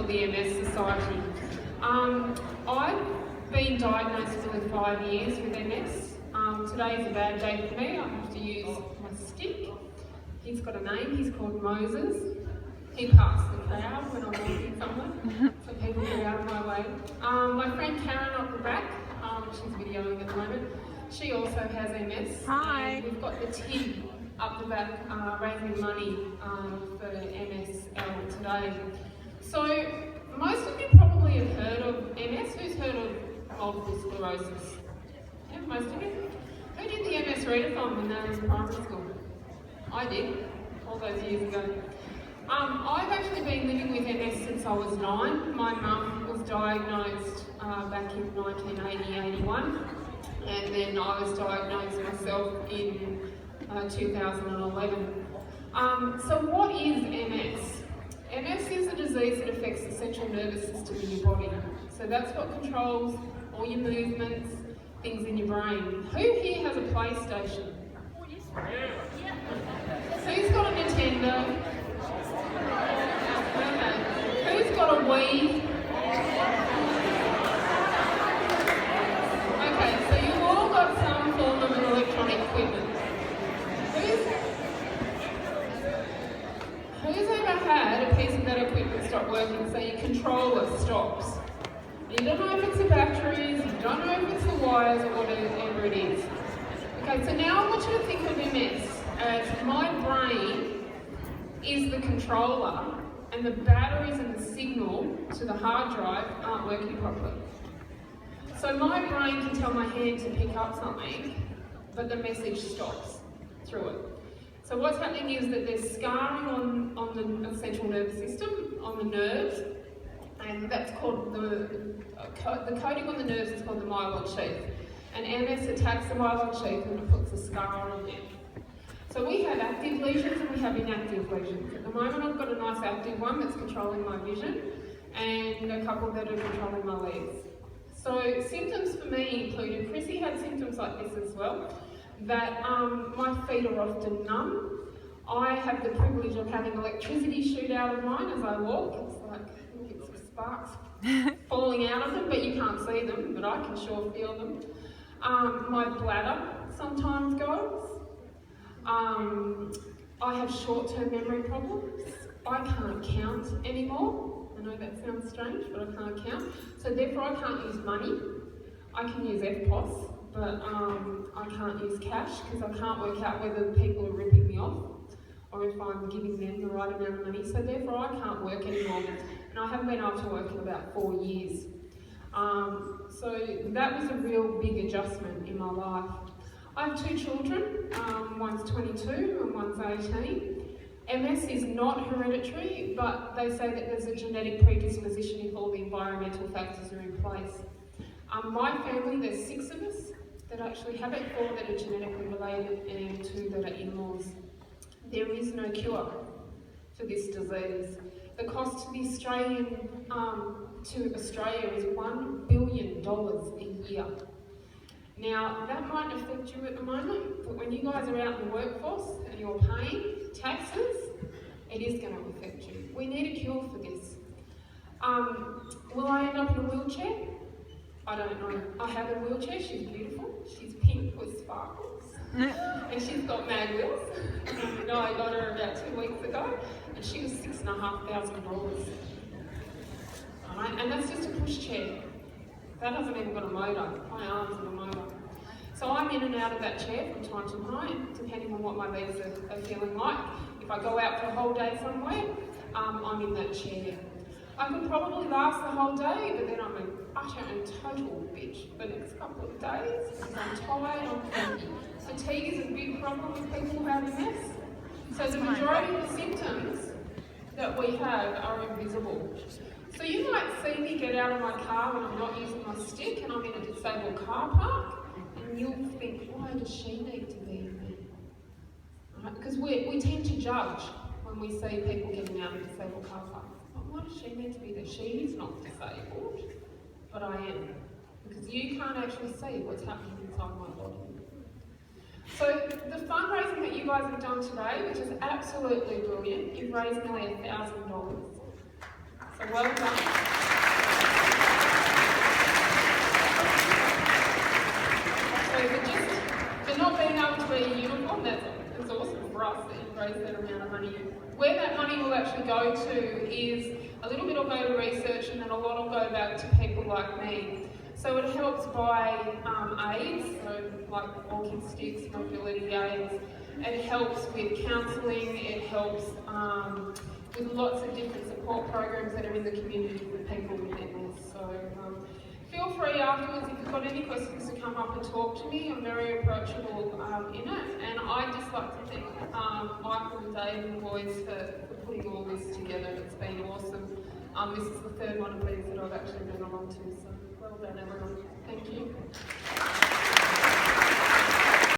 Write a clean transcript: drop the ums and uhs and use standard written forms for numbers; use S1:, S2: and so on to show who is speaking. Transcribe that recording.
S1: the MS Society. I've been diagnosed for 5 years with MS. Today is a bad day for me. I have to use my stick. He's got a name, he's called Moses. He parks the crowd when I'm walking somewhere, so people get out of my way. My friend Karen up the back, she's videoing at the moment, she also has MS.
S2: Hi.
S1: And we've got the TIG up the back raising money for MSL today. So most of you probably have heard of MS. Who's heard of multiple sclerosis? Yeah, most of you. Who did the MS readathon when they were in primary school? I did, all those years ago. I've actually been living with MS since I was 9. My mum was diagnosed back in 1980-81, and then I was diagnosed myself in 2011. So what is MS? MS is a disease that affects the central nervous system in your body. So that's what controls all your movements, things in your brain. Who here has a PlayStation? Who's got a Nintendo? Okay. Who's got a Wii? Okay, so you've all got some form of electronic equipment. Who's ever had a piece of that equipment stop working so your controller stops? You don't know if it's the batteries, you don't know if it's the wires or whatever it is. Okay, so now I want you to think of MS as my brain is the controller and the batteries and the signal to the hard drive aren't working properly. So my brain can tell my hand to pick up something, but the message stops through it. So what's happening is that there's scarring on the central nervous system, on the nerves, and that's called the coating on the nerves is called the myelin sheath. And MS attacks the myelin sheath and it puts a scar on there. So we have active lesions and we have inactive lesions. At the moment I've got a nice active one that's controlling my vision and a couple that are controlling my legs. So symptoms for me included, Chrissy had symptoms like this as well, that my feet are often numb. I have the privilege of having electricity shoot out of mine as I walk. It's like, you get some sparks falling out of them, but you can't see them, but I can sure feel them. My bladder sometimes goes. I have short-term memory problems. I can't count anymore. I know that sounds strange, but I can't count. So therefore I can't use money. I can use FPOS, but I can't use cash because I can't work out whether the people are ripping me off or if I'm giving them the right amount of money. So therefore I can't work anymore. And I haven't been able to work in about 4 years. So that was a real big adjustment in my life. I have 2 children, one's 22 and one's 18. MS is not hereditary, but they say that there's a genetic predisposition if all the environmental factors are in place. My family, there's 6 of us that actually have it, 4 that are genetically related and 2 that are in-laws. There is no cure for this disease. The cost to the Australia is $1 billion a year. Now, that might affect you at the moment, but when you guys are out in the workforce and you're paying taxes, it is going to affect you. We need a cure for this. Will I end up in a wheelchair? I don't know. I have a wheelchair, she's beautiful, she's pink with sparkles, and she's got mad wheels. I got her about 2 weeks ago, and she was $6,500. Alright, and that's just a pushchair. That hasn't even got a motor. My arms are the motor. So I'm in and out of that chair from time to time, depending on what my legs are feeling like. If I go out for a whole day somewhere, I'm in that chair. I could probably last the whole day, but then I'm an utter and total bitch for the next couple of days because I'm tired, I'm cranky. Fatigue is a big problem with people who have MS. So the majority of the symptoms that we have are invisible. So you might see me get out of my car when I'm not using my stick and I'm in a disabled car park, and you'll think, why does she need to be in there? Right? Because we tend to judge when we see people getting out of disabled car parks. Why does she need to be there? She is not disabled, but I am. Because you can't actually see what's happening inside my body. So the fundraising that you guys have done today, which is absolutely brilliant, you've raised nearly $1,000. So well done. actually go to is a little bit will go to research and then a lot will go back to people like me. So it helps buy aids, so like walking sticks, mobility aids. It helps with counselling, it helps with lots of different support programs that are in the community for people with MS. So feel free afterwards, if you've got any questions, to come up and talk to me. I'm very approachable in it. And I'd just like to thank Michael and Dave and the boys for putting all this together. It's been awesome. This is the third one of these that I've actually been along to, so well done everyone. Thank you.